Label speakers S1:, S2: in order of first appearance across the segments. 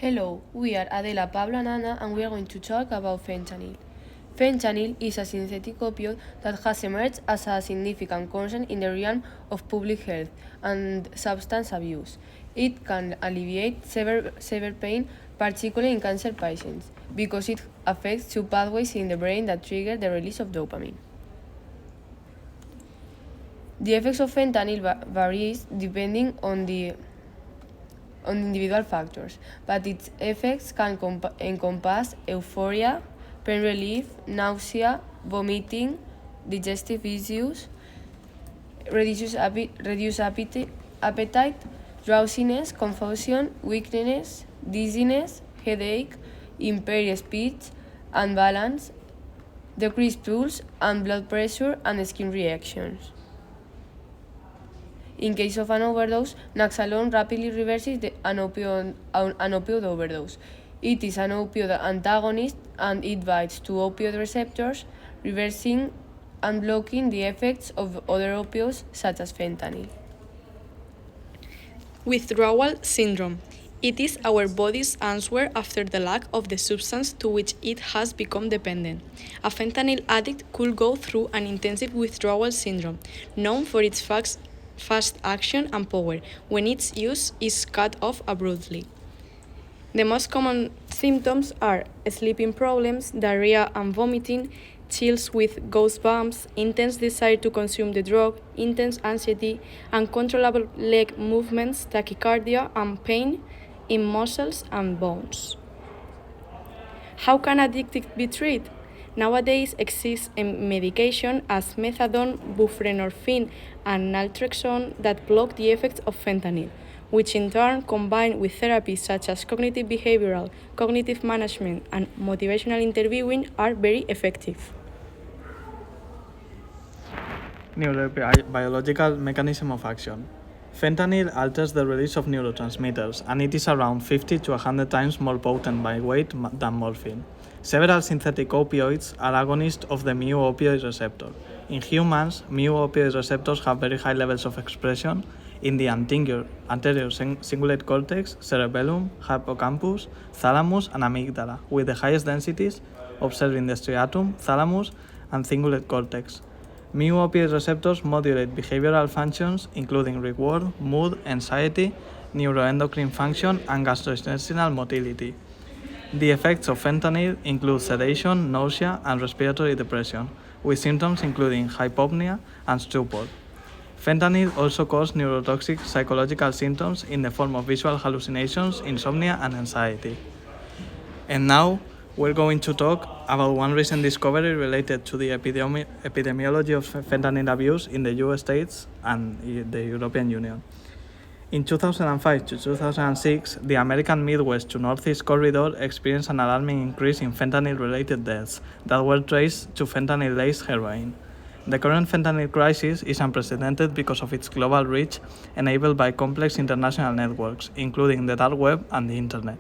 S1: Hello, we are Adela, Pablo, and Anna, and we are going to talk about fentanyl. Fentanyl is a synthetic opioid that has emerged as a significant concern in the realm of public health and substance abuse. It can alleviate severe pain, particularly in cancer patients, because it affects two pathways in the brain that trigger the release of dopamine. The effects of fentanyl varies depending on individual factors, but its effects can encompass euphoria, pain relief, nausea, vomiting, digestive issues, reduced appetite, drowsiness, confusion, weakness, dizziness, headache, impaired speech and balance, decreased pulse and blood pressure, and skin reactions. In case of an overdose, Naxalone rapidly reverses an opioid overdose. It is an opioid antagonist and it binds to opioid receptors, reversing and blocking the effects of other opioids such as fentanyl.
S2: Withdrawal syndrome. It is our body's answer after the lack of the substance to which it has become dependent. A fentanyl addict could go through an intensive withdrawal syndrome, known for its fast action and power, when its use is cut off abruptly. The most common symptoms are sleeping problems, diarrhea and vomiting, chills with goosebumps, intense desire to consume the drug, intense anxiety, uncontrollable leg movements, tachycardia, and pain in muscles and bones. How can addicts be treated? Nowadays exists a medication as methadone, buprenorphine, and naltrexone that block the effects of fentanyl, which in turn, combined with therapies such as cognitive behavioral, cognitive management, and motivational interviewing, are very effective.
S3: Neurobiological mechanism of action. Fentanyl alters the release of neurotransmitters, and it is around 50 to 100 times more potent by weight than morphine. Several synthetic opioids are agonists of the mu-opioid receptor. In humans, mu-opioid receptors have very high levels of expression in the anterior cingulate cortex, cerebellum, hippocampus, thalamus, and amygdala, with the highest densities observed in the striatum, thalamus, and cingulate cortex. Mu-opioid receptors modulate behavioral functions including reward, mood, anxiety, neuroendocrine function, and gastrointestinal motility. The effects of fentanyl include sedation, nausea, and respiratory depression, with symptoms including hypopnea and stupor. Fentanyl also causes neurotoxic psychological symptoms in the form of visual hallucinations, insomnia, and anxiety. And now, we're going to talk about one recent discovery related to the epidemiology of fentanyl abuse in the US states and the European Union. In 2005 to 2006, the American Midwest to Northeast corridor experienced an alarming increase in fentanyl-related deaths that were traced to fentanyl-laced heroin. The current fentanyl crisis is unprecedented because of its global reach, enabled by complex international networks, including the dark web and the internet.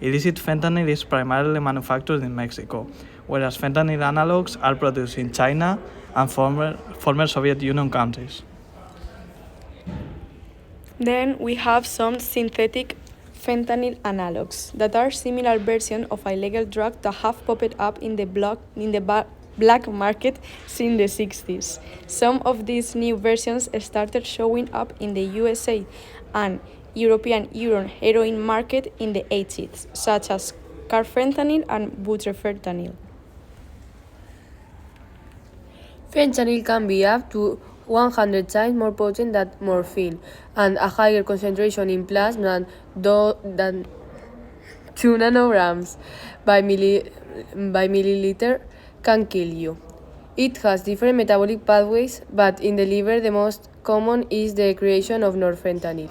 S3: Illicit fentanyl is primarily manufactured in Mexico, whereas fentanyl analogs are produced in China and former Soviet Union countries.
S2: Then we have some synthetic fentanyl analogs that are similar versions of illegal drugs that have popped up in the black market since the 60s. Some of these new versions started showing up in the USA and European heroin market in the 80s, such as carfentanil and butrafentanil.
S1: Fentanyl can be up to 100 times more potent than morphine, and a higher concentration in plasma than 2 nanograms by milliliter can kill you. It has different metabolic pathways, but in the liver the most common is the creation of norfentanyl.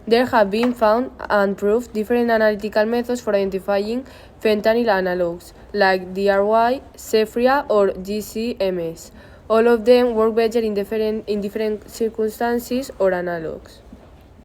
S1: There have been found and proved different analytical methods for identifying fentanyl analogs, like DRY, Cephria, or GCMS. All of them work better in different circumstances or analogs.